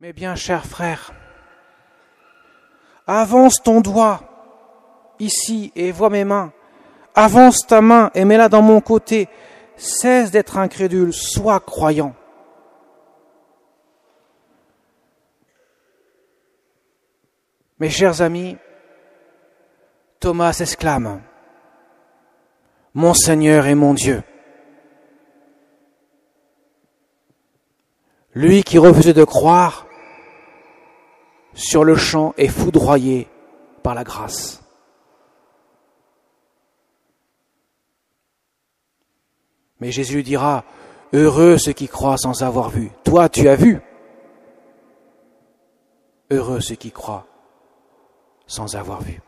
Mes bien chers frères, avance ton doigt ici et vois mes mains. Avance ta main et mets-la dans mon côté. Cesse d'être incrédule, sois croyant. Mes chers amis, Thomas s'exclame, « Mon Seigneur et mon Dieu !» Lui qui refusait de croire, sur le champ est foudroyé par la grâce. Mais Jésus lui dira, « Heureux ceux qui croient sans avoir vu. Toi, tu as vu. Heureux ceux qui croient sans avoir vu. »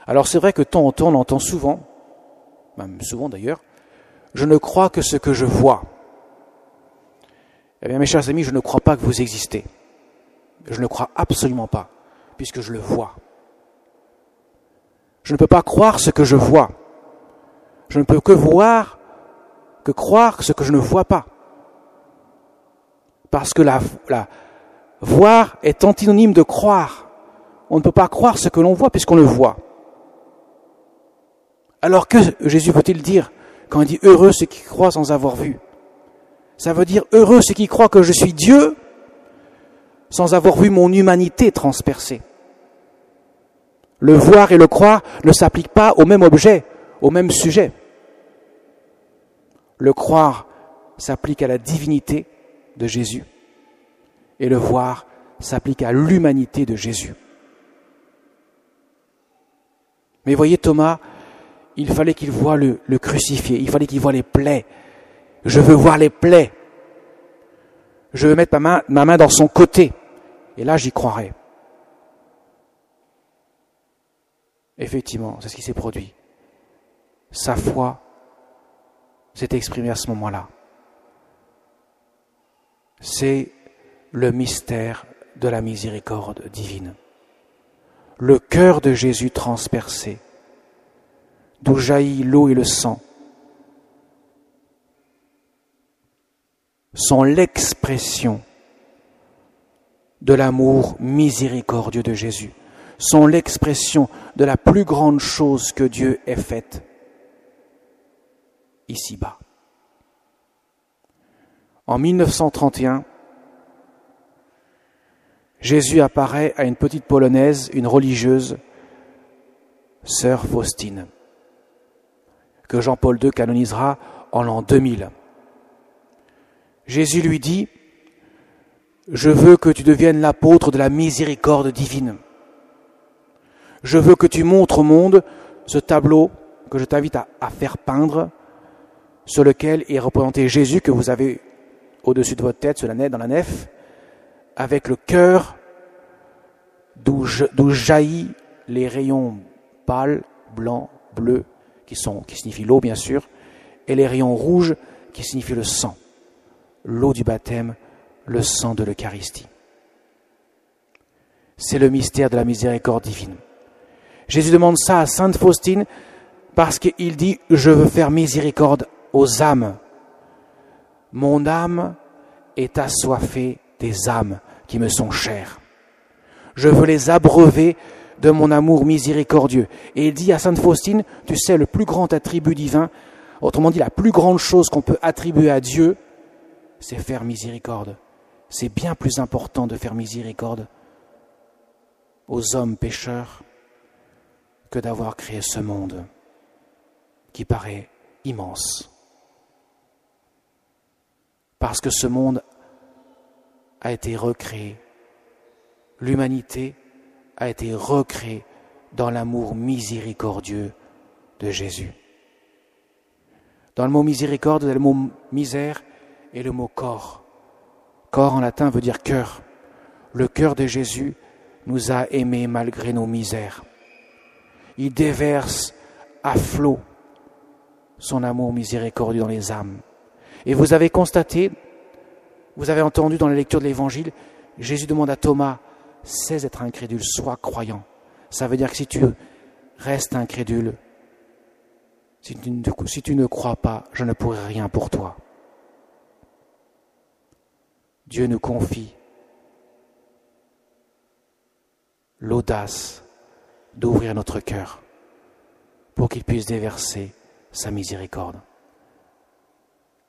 Alors c'est vrai que temps en temps, on entend souvent, même souvent d'ailleurs, « Je ne crois que ce que je vois. » Eh bien mes chers amis, je ne crois pas que vous existez. Je ne le crois absolument pas, puisque je le vois. Je ne peux pas croire ce que je vois. Je ne peux que croire ce que je ne vois pas. Parce que la voir est antinonyme de croire. On ne peut pas croire ce que l'on voit puisqu'on le voit. Alors que Jésus veut-il dire quand il dit « Heureux ceux qui croient sans avoir vu » ? Ça veut dire « Heureux ceux qui croient que je suis Dieu sans avoir vu mon humanité transpercée ». Le voir et le croire ne s'appliquent pas au même objet, au même sujet. Le croire s'applique à la divinité de Jésus et le voir s'applique à l'humanité de Jésus. Mais voyez Thomas, il fallait qu'il voie le crucifié, il fallait qu'il voie les plaies. Je veux voir les plaies. Je veux mettre ma main dans son côté. Et là, j'y croirai. Effectivement, c'est ce qui s'est produit. Sa foi s'est exprimée à ce moment-là. C'est le mystère de la miséricorde divine. Le cœur de Jésus transpercé, d'où jaillit l'eau et le sang, sont l'expression de l'amour miséricordieux de Jésus, sont l'expression de la plus grande chose que Dieu ait faite ici-bas. En 1931, Jésus apparaît à une petite Polonaise, une religieuse, sœur Faustine, que Jean-Paul II canonisera en l'an 2000. Jésus lui dit « Je veux que tu deviennes l'apôtre de la miséricorde divine. Je veux que tu montres au monde ce tableau que je t'invite à faire peindre, sur lequel est représenté Jésus que vous avez au-dessus de votre tête, dans la nef, avec le cœur d'où jaillit les rayons pâles, blancs, bleus, qui signifient l'eau bien sûr, et les rayons rouges qui signifient le sang. L'eau du baptême, le sang de l'Eucharistie. C'est le mystère de la miséricorde divine. Jésus demande ça à Sainte Faustine parce qu'il dit « Je veux faire miséricorde aux âmes. Mon âme est assoiffée des âmes qui me sont chères. Je veux les abreuver de mon amour miséricordieux. » Et il dit à Sainte Faustine, tu sais, le plus grand attribut divin, autrement dit, la plus grande chose qu'on peut attribuer à Dieu, c'est faire miséricorde. C'est bien plus important de faire miséricorde aux hommes pécheurs que d'avoir créé ce monde qui paraît immense. Parce que ce monde a été recréé. L'humanité a été recréée dans l'amour miséricordieux de Jésus. Dans le mot miséricorde, le mot misère et le mot corps. Corps en latin veut dire cœur. Le cœur de Jésus nous a aimés malgré nos misères. Il déverse à flot son amour miséricordieux dans les âmes. Et vous avez constaté, vous avez entendu dans la lecture de l'Évangile, Jésus demande à Thomas, cesse d'être incrédule, sois croyant. Ça veut dire que si tu restes incrédule, si tu ne crois pas, je ne pourrai rien pour toi. Dieu nous confie l'audace d'ouvrir notre cœur pour qu'il puisse déverser sa miséricorde.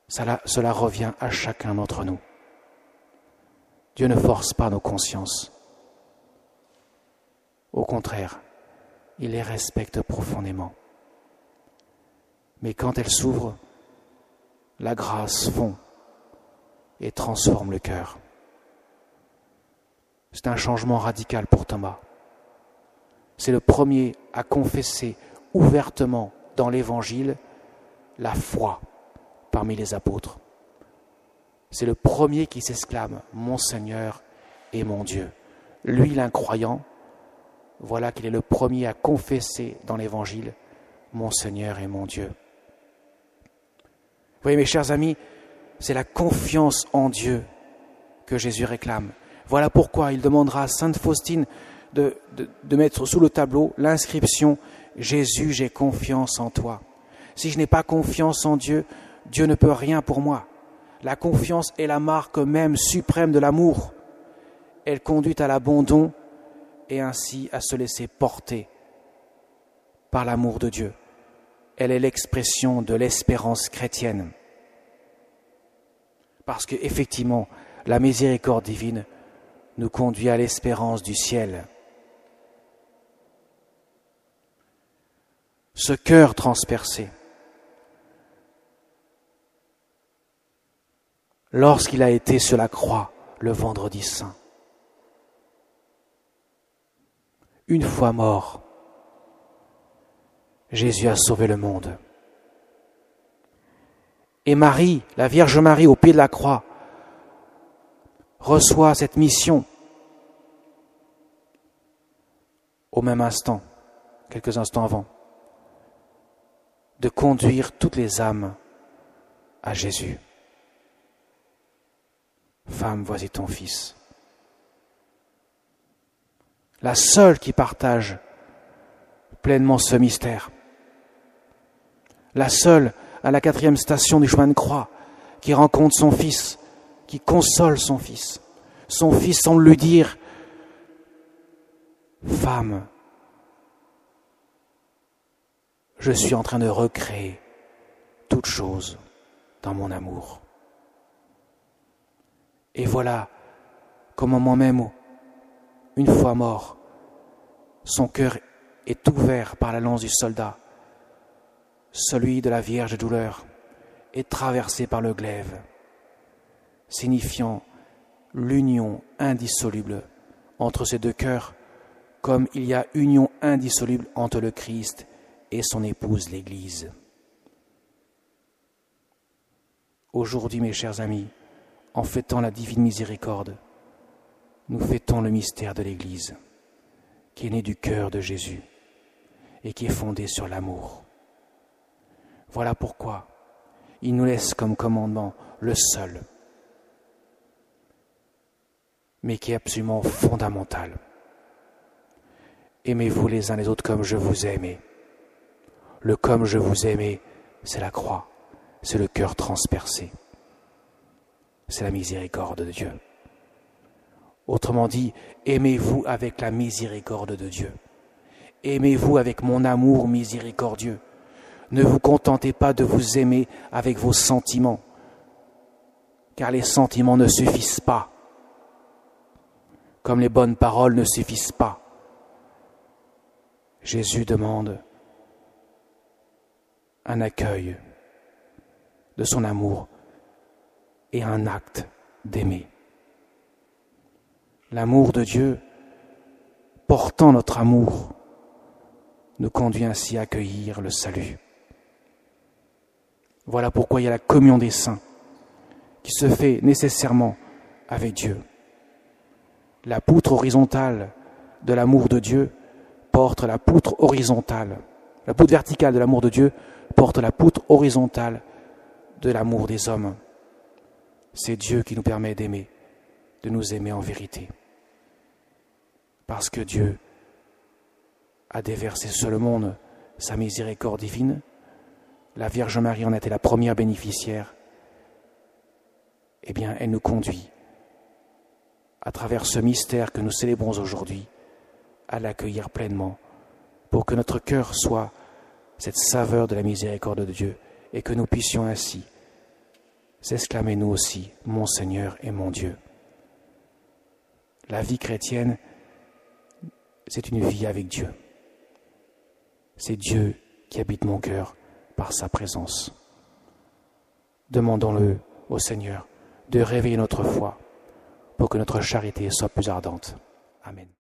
Cela revient à chacun d'entre nous. Dieu ne force pas nos consciences. Au contraire, il les respecte profondément. Mais quand elles s'ouvrent, la grâce fond et transforme le cœur. C'est un changement radical pour Thomas. C'est le premier à confesser ouvertement dans l'Évangile la foi parmi les apôtres. C'est le premier qui s'exclame « Mon Seigneur et mon Dieu ». Lui, l'incroyant, voilà qu'il est le premier à confesser dans l'Évangile « Mon Seigneur et mon Dieu ». Vous voyez, mes chers amis, c'est la confiance en Dieu que Jésus réclame. Voilà pourquoi il demandera à Sainte Faustine de mettre sous le tableau l'inscription « Jésus, j'ai confiance en toi ». Si je n'ai pas confiance en Dieu, Dieu ne peut rien pour moi. La confiance est la marque même suprême de l'amour. Elle conduit à l'abandon et ainsi à se laisser porter par l'amour de Dieu. Elle est l'expression de l'espérance chrétienne. Parce qu'effectivement, la miséricorde divine nous conduit à l'espérance du ciel. Ce cœur transpercé, lorsqu'il a été sur la croix le vendredi saint, une fois mort, Jésus a sauvé le monde. Et Marie, la Vierge Marie, au pied de la croix, reçoit cette mission au même instant, quelques instants avant, de conduire toutes les âmes à Jésus. Femme, voici ton fils. La seule qui partage pleinement ce mystère. La seule à la 4e station du chemin de croix qui rencontre son fils, qui console son fils. Son fils semble lui dire « Femme, je suis en train de recréer toute chose dans mon amour. » Et voilà comment moi-même, une fois mort, son cœur est ouvert par la lance du soldat. Celui de la Vierge douleur est traversé par le glaive, signifiant l'union indissoluble entre ces deux cœurs, comme il y a union indissoluble entre le Christ et son épouse l'Église. Aujourd'hui, mes chers amis, en fêtant la divine miséricorde, nous fêtons le mystère de l'Église, qui est né du cœur de Jésus et qui est fondé sur l'amour. Voilà pourquoi il nous laisse comme commandement le seul, mais qui est absolument fondamental. Aimez-vous les uns les autres comme je vous ai aimé. Le comme je vous ai aimé, c'est la croix, c'est le cœur transpercé. C'est la miséricorde de Dieu. Autrement dit, aimez-vous avec la miséricorde de Dieu. Aimez-vous avec mon amour miséricordieux. Ne vous contentez pas de vous aimer avec vos sentiments, car les sentiments ne suffisent pas, comme les bonnes paroles ne suffisent pas. Jésus demande un accueil de son amour et un acte d'aimer. L'amour de Dieu, portant notre amour, nous conduit ainsi à accueillir le salut. Voilà pourquoi il y a la communion des saints qui se fait nécessairement avec Dieu. La poutre horizontale de l'amour de Dieu porte la poutre horizontale. La poutre verticale de l'amour de Dieu porte la poutre horizontale de l'amour des hommes. C'est Dieu qui nous permet d'aimer, de nous aimer en vérité. Parce que Dieu a déversé sur le monde sa miséricorde divine. La Vierge Marie en était la première bénéficiaire. Eh bien, elle nous conduit à travers ce mystère que nous célébrons aujourd'hui, à l'accueillir pleinement, pour que notre cœur soit cette saveur de la miséricorde de Dieu et que nous puissions ainsi s'exclamer nous aussi, mon Seigneur et mon Dieu. La vie chrétienne, c'est une vie avec Dieu. C'est Dieu qui habite mon cœur par sa présence. Demandons-le au Seigneur de réveiller notre foi pour que notre charité soit plus ardente. Amen.